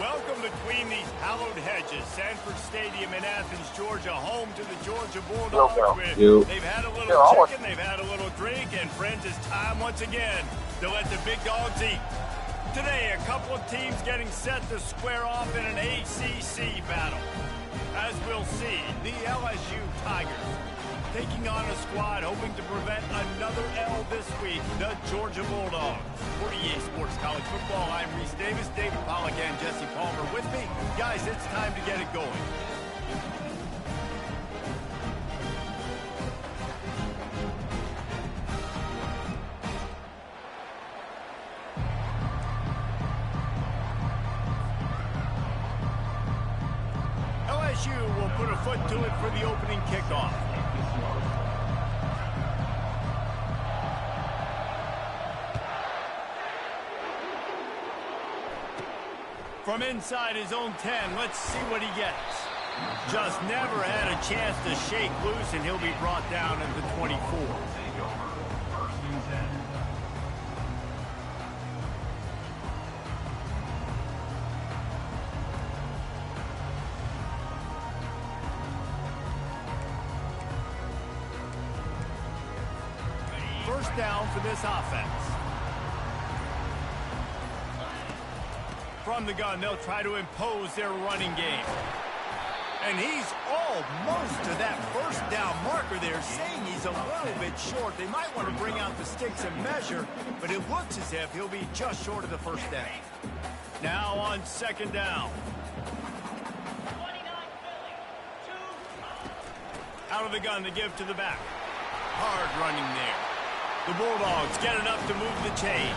Welcome between these hallowed hedges. Sanford Stadium in Athens, Georgia, home to the Georgia Bulldogs. They've had a little chicken, they've had a little drink, and friends, it's time once again to let the big dogs eat. Today, a couple of teams getting set to square off in an ACC battle. As we'll see, the LSU Tigers taking on a squad hoping to prevent another L this week, the Georgia Bulldogs. For EA Sports College Football, I'm Reese Davis, David Pollack, and Jesse Palmer with me. Guys, it's time to get it going. LSU will put a foot to it for the opening kickoff. From inside his own 10, let's see what he gets. Just never had a chance to shake loose, and he'll be brought down at the 24. First down for this offense. From the gun, they'll try to impose their running game. And he's almost to that first down marker there, saying he's a little bit short. They might want to bring out the sticks and measure, but it looks as if he'll be just short of the first down. Now on second down. Out of the gun to give to the back. Hard running there. The Bulldogs get enough to move the chains.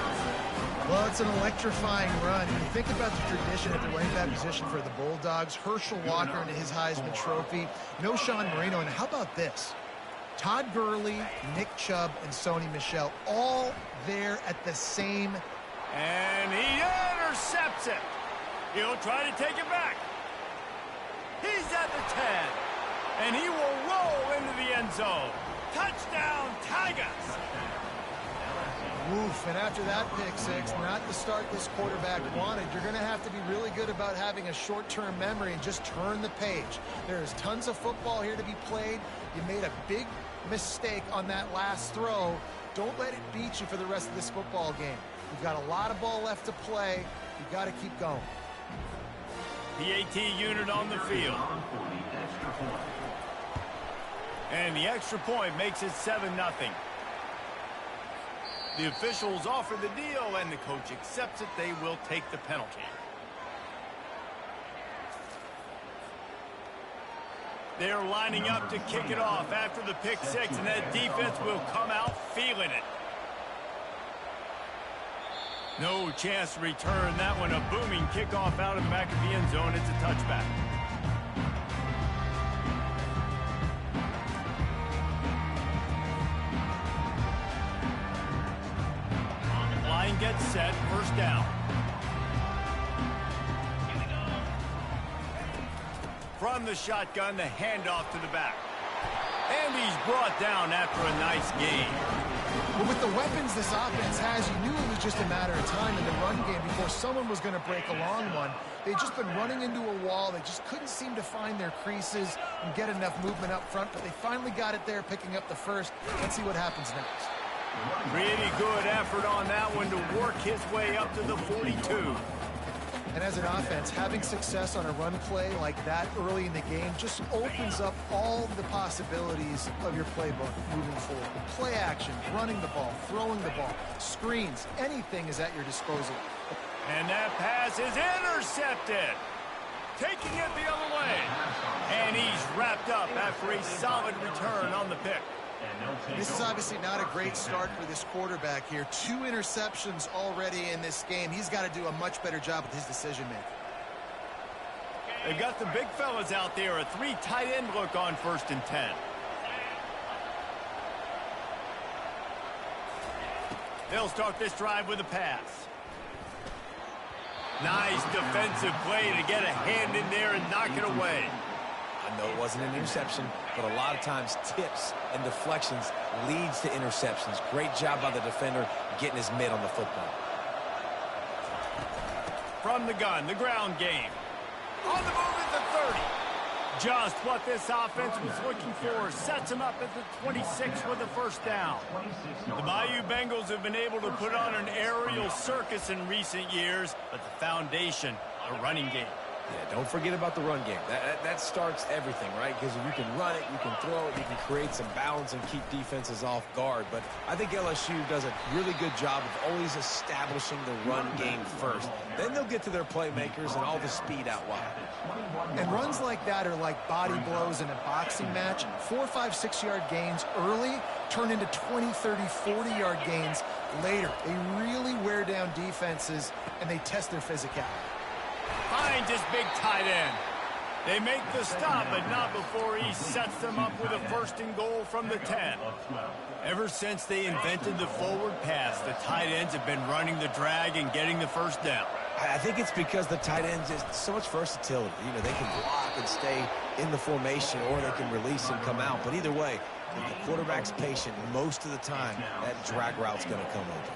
Well, it's an electrifying run. When you think about the tradition at the running back position for the Bulldogs, Herschel Walker into his Heisman Trophy, no Sean Marino, and how about this? Todd Gurley, Nick Chubb, and Sony Michel all there at the same. And he intercepts it. He'll try to take it back. He's at the 10. And he will roll into the end zone. Touchdown, Tigers. Oof, and after that pick six, not the start this quarterback wanted. You're going to have to be really good about having a short-term memory and just turn the page. There is tons of football here to be played. You made a big mistake on that last throw. Don't let it beat you for the rest of this football game. You've got a lot of ball left to play. You've got to keep going. PAT unit on the field. And the extra point makes it 7-0. The officials offer the deal, and the coach accepts it. They will take the penalty. They're lining up to kick it off after the pick six, and that defense will come out feeling it. No chance to return that one. A booming kickoff out of the back of the end zone. It's a touchback. Gets set, first down. From the shotgun, the handoff to the back. And he's brought down after a nice game. Well, with the weapons this offense has, you knew it was just a matter of time in the run game before someone was going to break a long one. They've just been running into a wall. They just couldn't seem to find their creases and get enough movement up front, but they finally got it there, picking up the first. Let's see what happens next. Pretty good effort on that one to work his way up to the 42. And as an offense, having success on a run play like that early in the game just opens up all the possibilities of your playbook moving forward. Play action, running the ball, throwing the ball, screens, anything is at your disposal. And that pass is intercepted. Taking it the other way. And he's wrapped up after a solid return on the pick. This is obviously not a great start for this quarterback here. 2 interceptions already in this game. He's got to do a much better job with his decision-making. They've got the big fellas out there. A 3 tight end look on 1st and 10. They'll start this drive with a pass. Nice defensive play to get a hand in there and knock it away. I know it wasn't an interception, but a lot of times tips and deflections leads to interceptions. Great job by the defender getting his mitt on the football. from the gun, the ground game. On the move at the 30. Just what this offense was looking for. Sets him up at the 26 with a first down. The Bayou Bengals have been able to put on an aerial circus in recent years, but the foundation, a running game. Yeah, don't forget about the run game. That starts everything, right? Because if you can run it, you can throw it, you can create some balance and keep defenses off guard. But I think LSU does a really good job of always establishing the run game first. Then they'll get to their playmakers and all the speed out wide. And runs like that are like body blows in a boxing match. 4, 5, 6-yard gains early turn into 20, 30, 40-yard gains later. They really wear down defenses, and they test their physicality. Finds his big tight end. They make the stop, but not before he sets them up with a first and goal from the 10. Ever since they invented the forward pass, the tight ends have been running the drag and getting the first down. I think it's because the tight ends is so much versatility. You know, they can block and stay in the formation, or they can release and come out. But either way, if the quarterback's patient, most of the time, that drag route's going to come open.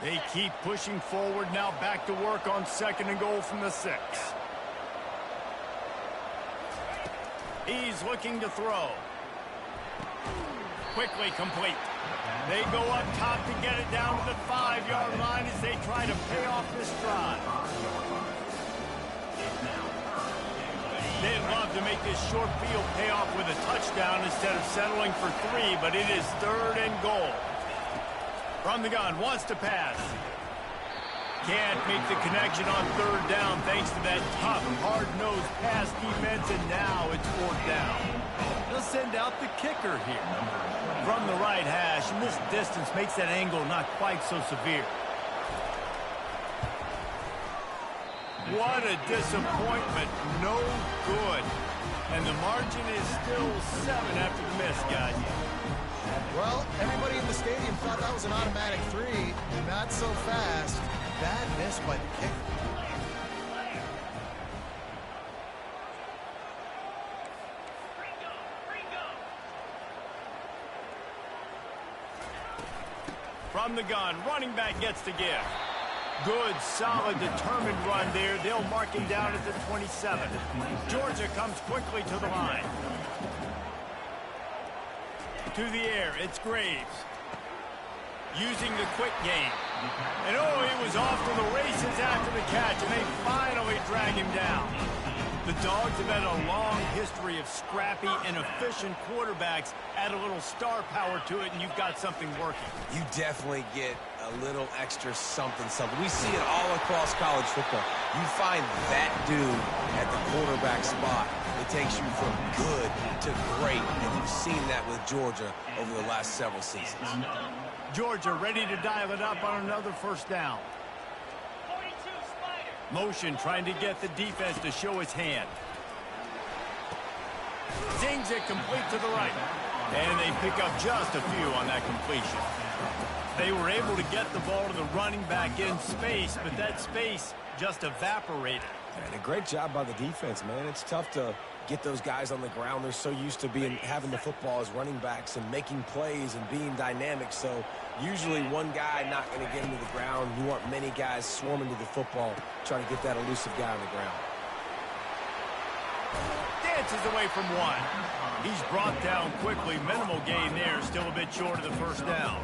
They keep pushing forward, now back to work on second and goal from the 6. He's looking to throw. Quickly complete. They go up top to get it down to the 5-yard line as they try to pay off this drive. They'd love to make this short field pay off with a touchdown instead of settling for 3, but it is third and goal. From the gun, wants to pass. Can't make the connection on third down thanks to that tough, hard-nosed pass defense, and now it's fourth down. They'll send out the kicker here. From the right hash, and this distance makes that angle not quite so severe. What a disappointment. No good. And the margin is still 7 after the miss, guys. Well, everybody in the stadium thought that was an automatic 3. Not so fast. Bad miss by the kicker. From the gun, running back gets the give. Good, solid, determined run there. They'll mark him down at the 27. Georgia comes quickly to the line. To the air, it's Graves. Using the quick game. And oh, he was off to the races after the catch, and they finally drag him down. The Dogs have had a long history of scrappy and efficient quarterbacks. Add a little star power to it, and you've got something working. You definitely get a little extra something. We see it all across college football. You find that dude at the quarterback spot. It takes you from good to great, and you've seen that with Georgia over the last several seasons. Georgia ready to dial it up on another first down. Motion trying to get the defense to show his hand. Zings it complete to the right. And they pick up just a few on that completion. They were able to get the ball to the running back in space, but that space just evaporated. And a great job by the defense, man. It's tough to get those guys on the ground. They're so used to having the football as running backs and making plays and being dynamic. So usually one guy not going to get into the ground. You want many guys swarming to the football, trying to get that elusive guy on the ground. Dances away from one. He's brought down quickly. Minimal gain there. Still a bit short of the first down.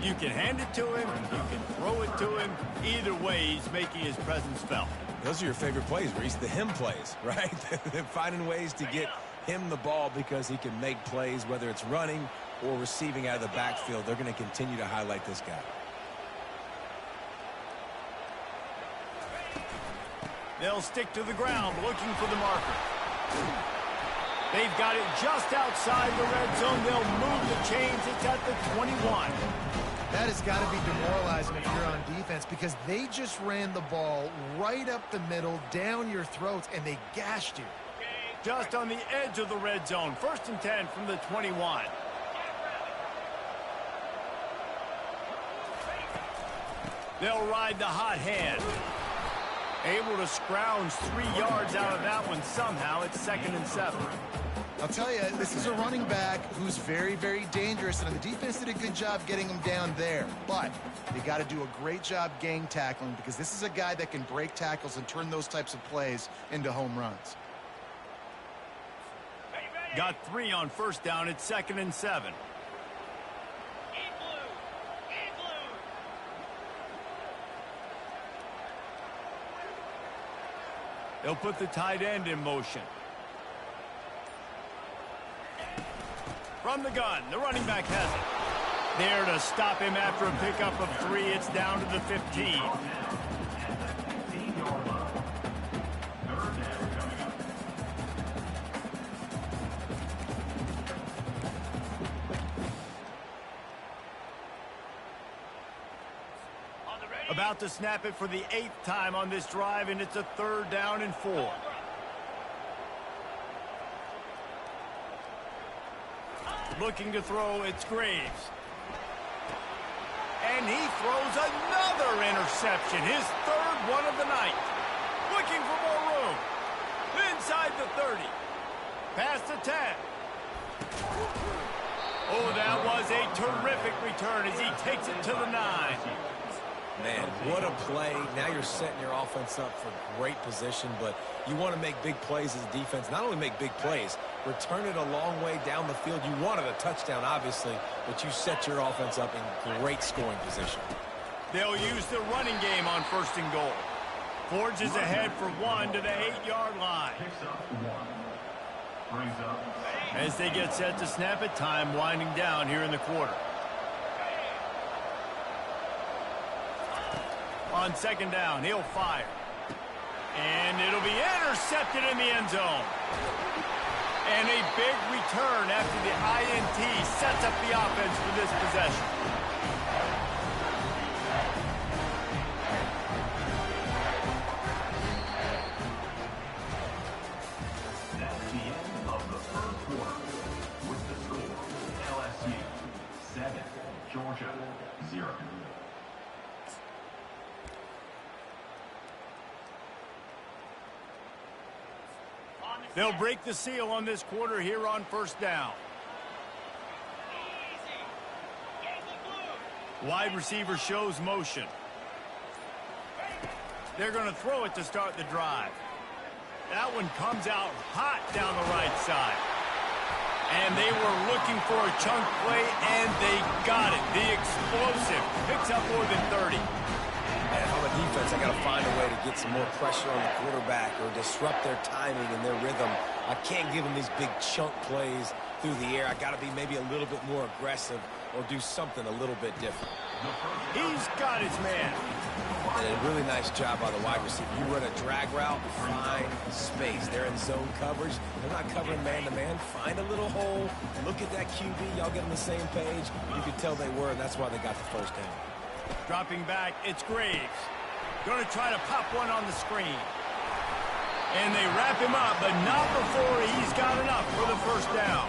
You can hand it to him. You can throw it to him. Either way, he's making his presence felt. Those are your favorite plays, Reese, the him plays, right? They're finding ways to get him the ball because he can make plays, whether it's running or receiving out of the backfield. They're going to continue to highlight this guy. They'll stick to the ground looking for the marker. They've got it just outside the red zone. They'll move the chains. It's at the 21. That has got to be demoralizing if you're on defense, because they just ran the ball right up the middle, down your throats, and they gashed you. Just on the edge of the red zone. 1st and 10 from the 21. They'll ride the hot hand. Able to scrounge 3 yards out of that one somehow. It's 2nd and 7. I'll tell you, this is a running back who's very, very dangerous, and the defense did a good job getting him down there. But they got to do a great job gang tackling, because this is a guy that can break tackles and turn those types of plays into home runs. Got 3 on first down. It's 2nd and 7. They'll put the tight end in motion. From the gun, the running back has it. There to stop him after a pickup of 3. It's down to the 15. About to snap it for the 8th time on this drive, and it's a 3rd down and 4. Looking to throw, it's Graves. And he throws another interception, his 3rd one of the night. Looking for more room. Inside the 30. Past the 10. Oh, that was a terrific return as he takes it to the 9. Man, what a play. Now you're setting your offense up for great position, but you want to make big plays as a defense. Not only make big plays, return it a long way down the field. You wanted a touchdown, obviously, but you set your offense up in great scoring position. They'll use the running game on 1st and goal. Forges ahead for 1 to the 8-yard line. As they get set to snap it, time winding down here in the quarter. On 2nd down, he'll fire. And it'll be intercepted in the end zone. And a big return after the INT sets up the offense for this possession. That's the end of the 1st quarter. With the score, LSU 7, Georgia 0. They'll break the seal on this quarter here on 1st down. Wide receiver shows motion. They're going to throw it to start the drive. That one comes out hot down the right side. And they were looking for a chunk play, and they got it. The explosive picks up more than 30. And if I'm a defense, I got to find a way to get some more pressure on the quarterback or disrupt their timing and their rhythm. I can't give them these big chunk plays through the air. I got to be maybe a little bit more aggressive or do something a little bit different. He's got his man. And a really nice job by the wide receiver. You run a drag route, find space. They're in zone coverage. They're not covering man-to-man. Find a little hole. Look at that QB. Y'all get on the same page. You could tell they were, and that's why they got the 1st down. Dropping back, it's Graves. Going to try to pop one on the screen. And they wrap him up, but not before he's got enough for the 1st down.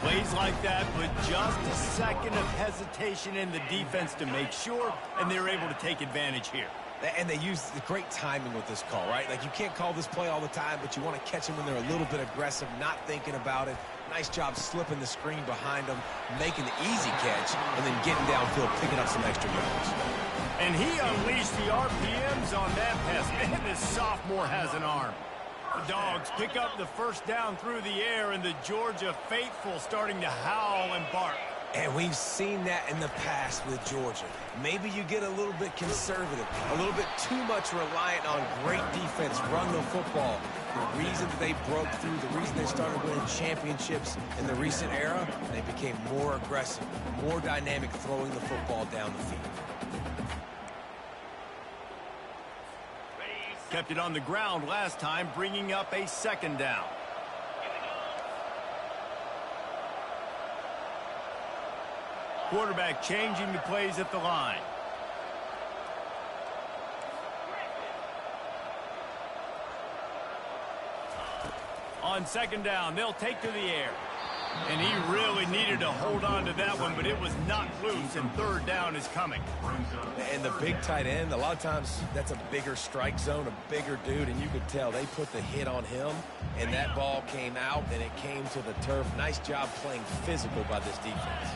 Plays like that, but just a second of hesitation in the defense to make sure, and they're able to take advantage here. And they use the great timing with this call, right? Like, you can't call this play all the time, but you want to catch them when they're a little bit aggressive, not thinking about it. Nice job slipping the screen behind them, making the easy catch, and then getting downfield, picking up some extra yards. And he unleashed the RPMs on that pass. Man, this sophomore has an arm. The Dogs pick up the 1st down through the air, and the Georgia faithful starting to howl and bark. And we've seen that in the past with Georgia. Maybe you get a little bit conservative, a little bit too much reliant on great defense, run the football. The reason that they broke through, the reason they started winning championships in the recent era, they became more aggressive, more dynamic throwing the football down the field. Kept it on the ground last time, bringing up a 2nd down. Quarterback changing the plays at the line. On 2nd down, they'll take to the air. And he really needed to hold on to that one, but it was knocked loose, and third down is coming. And the big tight end, a lot of times that's a bigger strike zone, a bigger dude, and you could tell they put the hit on him, and that ball came out, and it came to the turf. Nice job playing physical by this defense.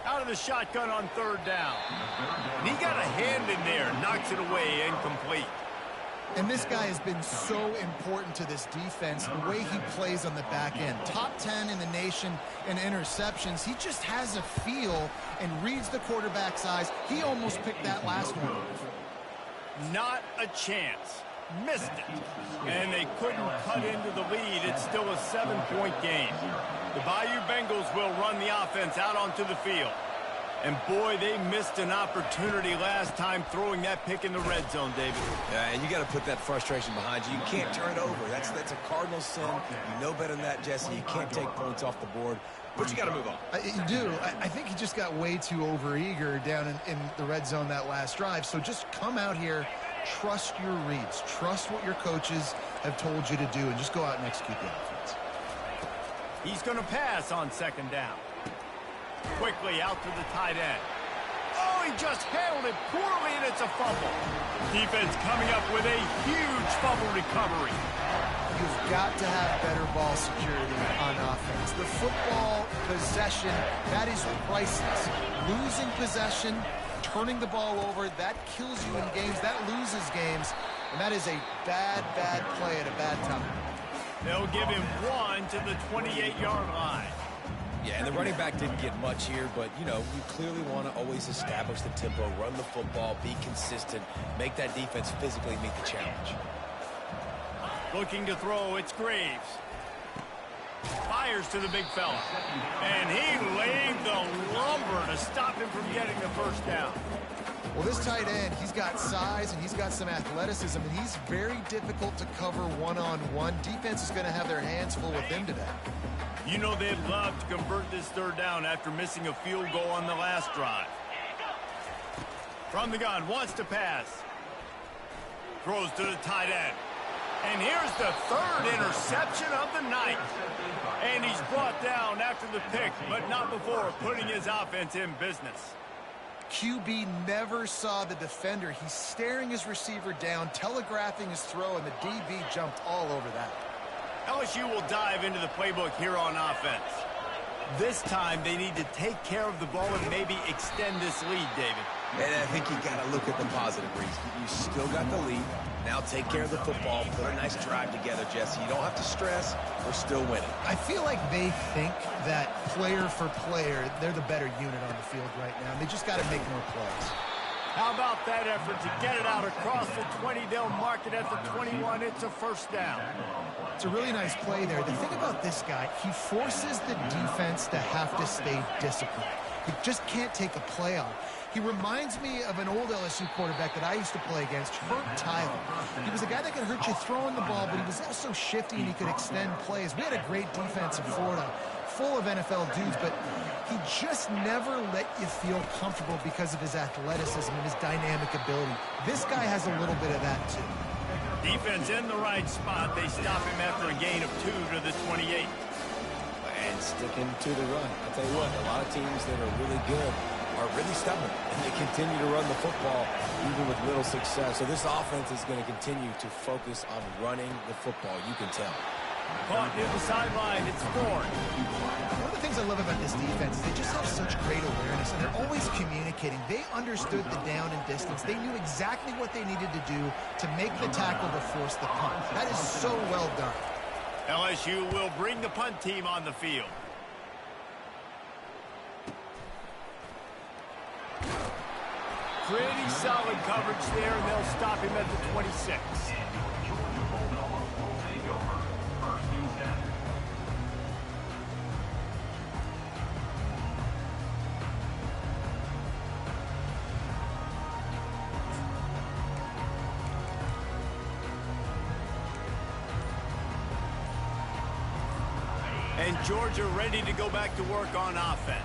Out of the shotgun on third down. And he got a hand in there, knocks it away, incomplete. And this guy has been so important to this defense, the way he plays on the back end. Top 10 in the nation in interceptions. He just has a feel and reads the quarterback's eyes. He almost picked that last one. Not a chance. Missed it. And they couldn't cut into the lead. It's still a 7-point game. The Bayou Bengals will run the offense out onto the field. And boy, they missed an opportunity last time throwing that pick in the red zone, David. Yeah, and you got to put that frustration behind you. You can't turn it over. That's a cardinal sin. You know better than that, Jesse. You can't take points off the board. But you got to move on. You do. I think he just got way too overeager down in the red zone that last drive. So just come out here, trust your reads, trust what your coaches have told you to do, and just go out and execute the offense. He's going to pass on second down. Quickly out to the tight end. Oh, he just handled it poorly, and it's a fumble. Defense coming up with a huge fumble recovery. You've got to have better ball security on offense. The football possession, that is priceless. Losing possession, turning the ball over, that kills you in games, that loses games, and that is a bad, bad play at a bad time. They'll give him one to the 28-yard line. Yeah, and the running back didn't get much here, but, you know, you clearly want to always establish the tempo, run the football, be consistent, make that defense physically meet the challenge. Looking to throw, it's Graves. Fires to the big fella. And he laid the lumber to stop him from getting the first down. Well, this tight end, he's got size and he's got some athleticism, and he's very difficult to cover one-on-one. Defense is going to have their hands full with him today. You know they'd love to convert this third down after missing a field goal on the last drive. From the gun, wants to pass. Throws to the tight end. And here's the third interception of the night. And he's brought down after the pick, but not before putting his offense in business. QB never saw the defender. He's staring his receiver down, telegraphing his throw, and the DB jumped all over that. LSU will dive into the playbook here on offense. This time, they need to take care of the ball and maybe extend this lead, David. And I think you got to look at the positive reason. You still got the lead. Now take care of the football. Put a nice drive together, Jesse. You don't have to stress. We're still winning. I feel like they think that player for player, they're the better unit on the field right now. They just got to make more plays. How about that effort to get it out across the 20? They'll mark it at the 21. It's a first down. It's a really nice play there. The thing about this guy, he forces the defense to have to stay disciplined. He just can't take a play off. He reminds me of an old LSU quarterback that I used to play against, Herb Tyler. He was a guy that could hurt you throwing the ball, but he was also shifty and he could extend plays. We had a great defense in Florida, full of NFL dudes, but he just never let you feel comfortable because of his athleticism and his dynamic ability. This guy has a little bit of that too. Defense in the right spot. They stop him after a gain of 2 to the 28. And sticking to the run. I'll tell you what, a lot of teams that are really good are really stubborn, and they continue to run the football even with little success. So this offense is going to continue to focus on running the football. You can tell. Caught near the sideline. It's Ford. One of the things I love about this defense is they just have such great awareness, and they're always communicating. They understood the down and distance. They knew exactly what they needed to do to make the tackle to force the punt. That is so well done. LSU will bring the punt team on the field. Pretty solid coverage there, and they'll stop him at the 26. And Georgia ready to go back to work on offense.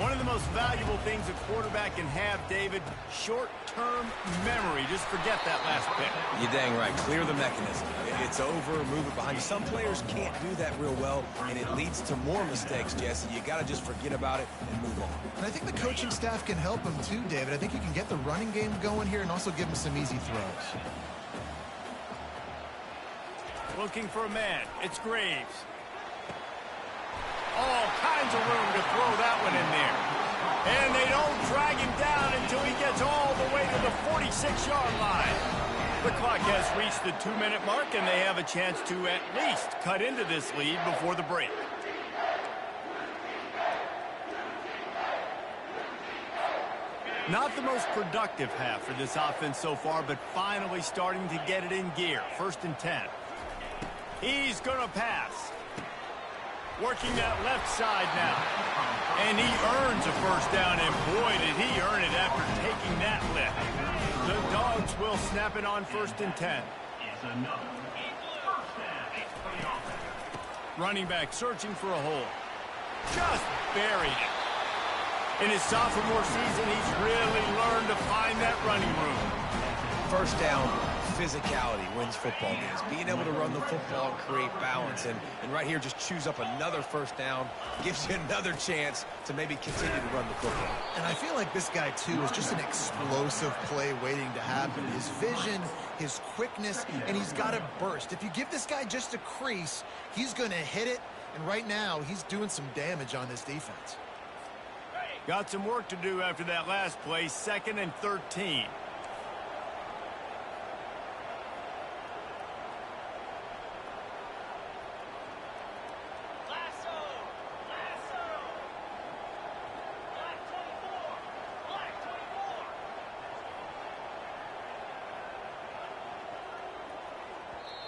One of the most valuable things a quarterback can have, David, short-term memory. Just forget that last pick. You're dang right. Clear the mechanism. It's over, move it behind you. Some players can't do that real well, and it leads to more mistakes, Jesse. You got to just forget about it and move on. And I think the coaching staff can help him too, David. I think you can get the running game going here and also give him some easy throws. Looking for a man. It's Graves. All kinds of room to throw that one in there. And they don't drag him down until he gets all the way to the 46-yard line. The clock has reached the 2-minute mark, and they have a chance to at least cut into this lead before the break. Not the most productive half for this offense so far, but finally starting to get it in gear. 1st and 10. He's going to pass. Working that left side now. And he earns a first down, and boy, did he earn it after taking that lift. The Dogs will snap it on 1st and 10. Running back searching for a hole. Just buried it. In his sophomore season, he's really learned to find that running room. First down, physicality wins football games. Being able to run the football and create balance. And right here, just choose up another first down. Gives you another chance to maybe continue to run the football. And I feel like this guy, too, is just an explosive play waiting to happen. His vision, his quickness, and he's got a burst. If you give this guy just a crease, he's going to hit it. And right now, he's doing some damage on this defense. Got some work to do after that last play. 2nd and 13.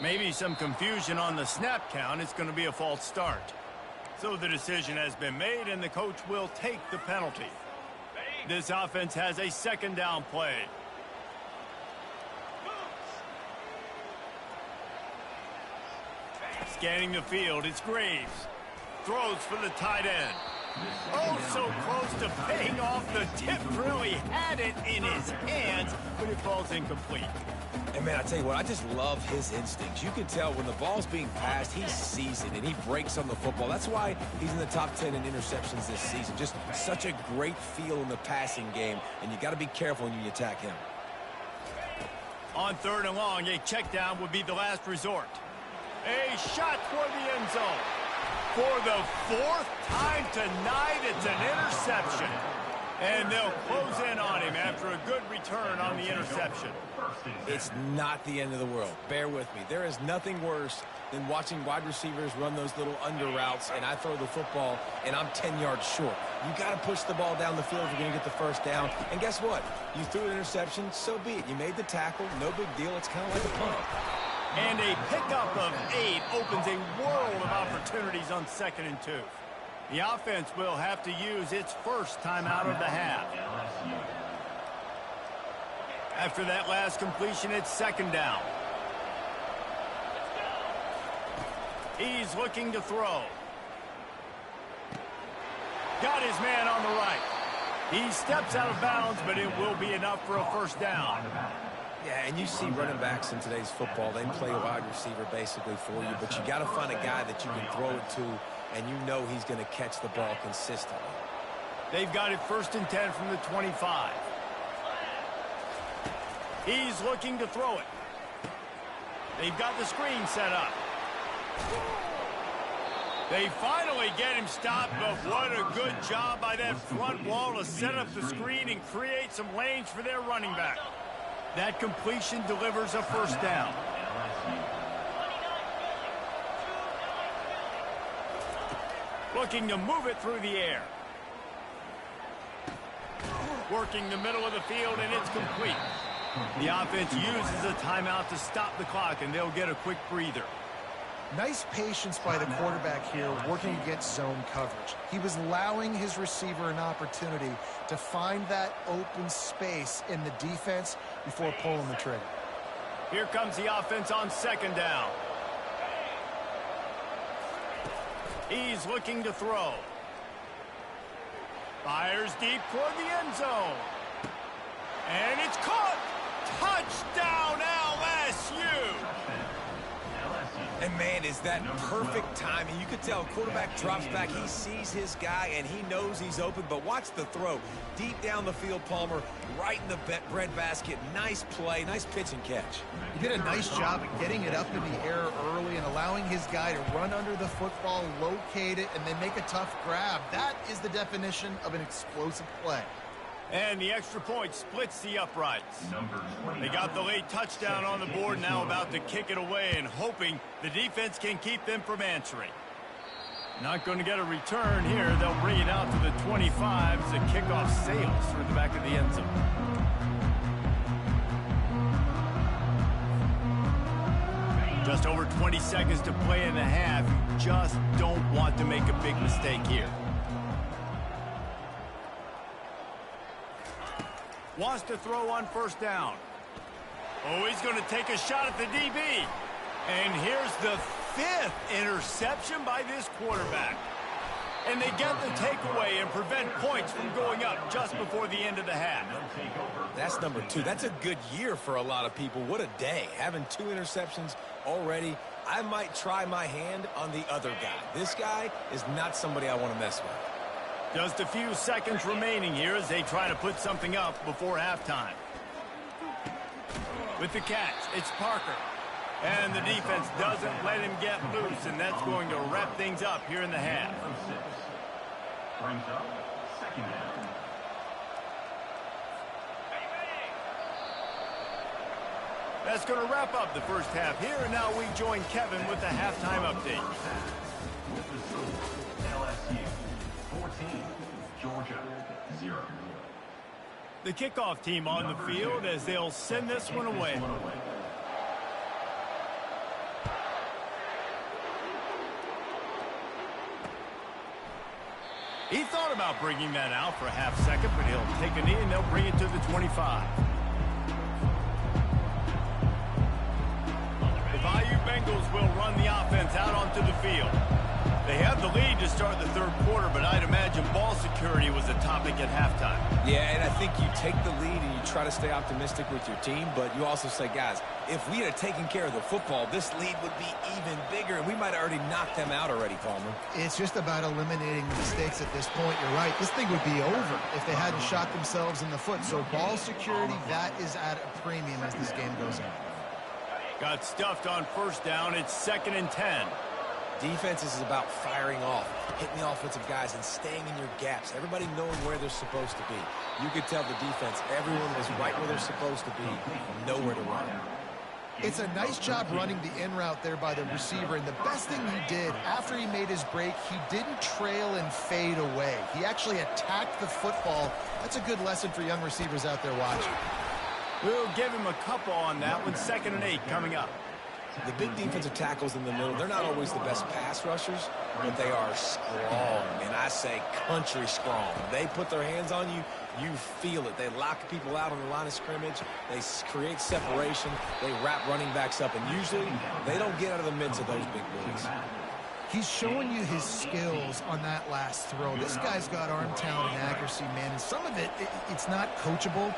Maybe some confusion on the snap count. It's going to be a false start. So the decision has been made, and the coach will take the penalty. This offense has a 2nd down play. Scanning the field, it's Graves. Throws for the tight end. Oh, so close to paying off. The tip really had it in his hands, but it falls incomplete. And, man, I tell you what, I just love his instincts. You can tell when the ball's being passed, he sees it, and he breaks on the football. That's why he's in the top 10 in interceptions this season. Just such a great feel in the passing game, and you got to be careful when you attack him. On 3rd and long, a check down would be the last resort. A shot toward the end zone. For the 4th time tonight, it's an interception. And they'll close in on him after a good return on the interception. It's not the end of the world. Bear with me. There is nothing worse than watching wide receivers run those little under routes, and I throw the football, and I'm 10 yards short. You got to push the ball down the field if you're going to get the first down. And guess what? You threw an interception, so be it. You made the tackle, no big deal. It's kind of like a punt. And a pickup of 8 opens a world of opportunities on 2nd and 2. The offense will have to use its first timeout of the half. After that last completion, it's 2nd down. He's looking to throw. Got his man on the right. He steps out of bounds, but it will be enough for a first down. Yeah, and you see running backs in today's football, they play a wide receiver basically for you, but you got to find a guy that you can throw it to, and you know he's going to catch the ball consistently. They've got it 1st and 10 from the 25. He's looking to throw it. They've got the screen set up. They finally get him stopped, but what a good job by that front wall to set up the screen and create some lanes for their running back. That completion delivers a first down. Looking to move it through the air. Working the middle of the field, and it's complete. The offense uses a timeout to stop the clock, and they'll get a quick breather. Nice patience by the quarterback here working against zone coverage. He was allowing his receiver an opportunity to find that open space in the defense before pulling the trigger. Here comes the offense on 2nd down. He's looking to throw. Fires deep toward the end zone. And it's caught. Touchdown, LSU. And, man, is that perfect timing. You could tell quarterback drops back. He sees his guy, and he knows he's open. But watch the throw. Deep down the field, Palmer, right in the breadbasket. Nice play, nice pitch and catch. He did a nice job of getting it up in the air early and allowing his guy to run under the football, locate it, and then make a tough grab. That is the definition of an explosive play. And the extra point splits the uprights. They got the late touchdown on the board, now about to kick it away and hoping the defense can keep them from answering. Not going to get a return here. They'll bring it out to the 25 as the kickoff sails through the back of the end zone. Just over 20 seconds to play in the half. You just don't want to make a big mistake here. Wants to throw on first down. Oh, he's going to take a shot at the DB. And here's the 5th interception by this quarterback. And they get the takeaway and prevent points from going up just before the end of the half. That's number 2. That's a good year for a lot of people. What a day. Having 2 interceptions already. I might try my hand on the other guy. This guy is not somebody I want to mess with. Just a few seconds remaining here as they try to put something up before halftime. With the catch, it's Parker. And the defense doesn't let him get loose, and that's going to wrap things up here in the half. Brings up second down. That's going to wrap up the first half here, and now we join Kevin with the halftime update. With the score, LSU 14, Georgia 0. The kickoff team on the field as they'll send this one away. He thought about bringing that out for a half second, but he'll take a knee and they'll bring it to the 25. The Bayou Bengals will run the offense out onto the field. They have the lead to start the third quarter, but I'd imagine ball security was a topic at halftime. Yeah, and I think you take the lead and you try to stay optimistic with your team, but you also say, guys, if we had taken care of the football, this lead would be even bigger, and we might have already knocked them out already, Palmer. It's just about eliminating the mistakes at this point. You're right. This thing would be over if they hadn't shot themselves in the foot. So ball security, that is at a premium as this game goes on. Got stuffed on first down. It's 2nd and 10. Defense is about firing off, hitting the offensive guys, and staying in your gaps. Everybody knowing where they're supposed to be. You could tell the defense, everyone was right where they're supposed to be, nowhere to run. It's a nice job running the in route there by the receiver, and the best thing he did after he made his break, he didn't trail and fade away. He actually attacked the football. That's a good lesson for young receivers out there watching. We'll give him a couple on that one. 2nd and 8 coming up. The big defensive tackles in the middle, they're not always the best pass rushers, but they are strong, and I say country strong. They put their hands on you, you feel it. They lock people out on the line of scrimmage. They create separation. They wrap running backs up, and usually they don't get out of the midst of those big boys. He's showing you his skills on that last throw. This guy's got arm talent and accuracy, man, and some of it's not coachable.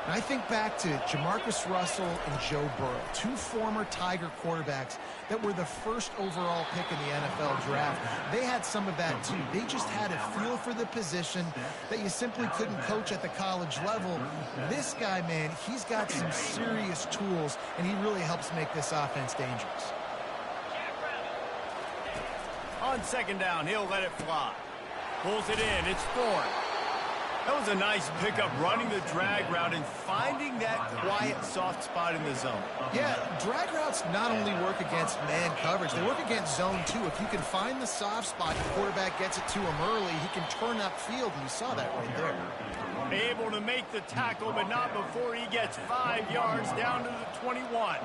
And I think back to Jamarcus Russell and Joe Burrow, 2 former Tiger quarterbacks that were the first overall pick in the NFL draft. They had some of that too. They just had a feel for the position that you simply couldn't coach at the college level. This guy, man, he's got some serious tools, and he really helps make this offense dangerous. On 2nd down, he'll let it fly. Pulls it in. It's Thorne. That was a nice pickup, running the drag route and finding that quiet, soft spot in the zone. Yeah, drag routes not only work against man coverage, they work against zone too. If you can find the soft spot, the quarterback gets it to him early, he can turn upfield, and you saw that right there. Able to make the tackle, but not before he gets 5 yards down to the 21.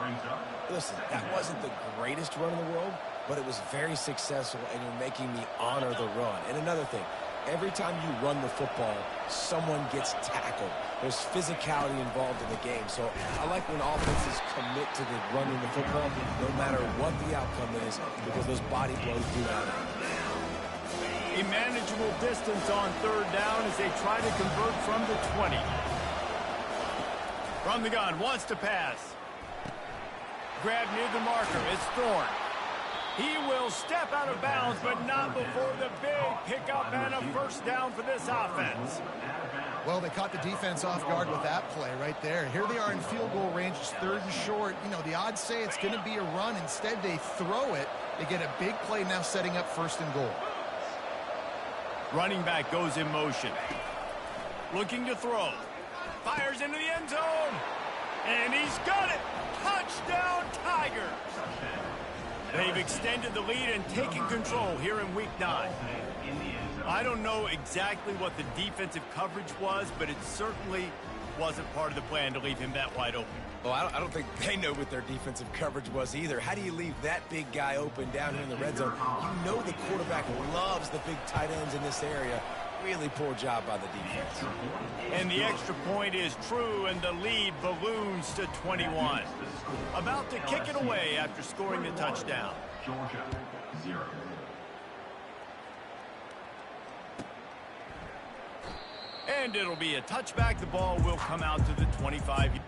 Listen, that wasn't the greatest run in the world, but it was very successful, and you're making me honor the run. And another thing, every time you run the football, someone gets tackled. There's physicality involved in the game. So I like when offenses commit to the running the football, no matter what the outcome is, because those body blows do matter. A manageable distance on third down as they try to convert from the 20. From the gun, wants to pass. Grab near the marker. It's Thorne. He will step out of bounds, but not before the big pickup and a first down for this offense. Well, they caught the defense off guard with that play right there. Here they are in field goal range. It's third and short. You know, the odds say it's going to be a run. Instead, they throw it. They get a big play now setting up first and goal. Running back goes in motion. Looking to throw. Fires into the end zone. And he's got it. Touchdown, Tigers. They've extended the lead and taken control here in Week 9. I don't know exactly what the defensive coverage was, but it certainly wasn't part of the plan to leave him that wide open. Well, I don't think they know what their defensive coverage was either. How do you leave that big guy open down here in the red zone? You know the quarterback loves the big tight ends in this area. Really poor job by the defense. And the extra point is true, and the lead balloons to 21. About to kick it away after scoring the touchdown. Georgia, 0. And it'll be a touchback. The ball will come out to the 25.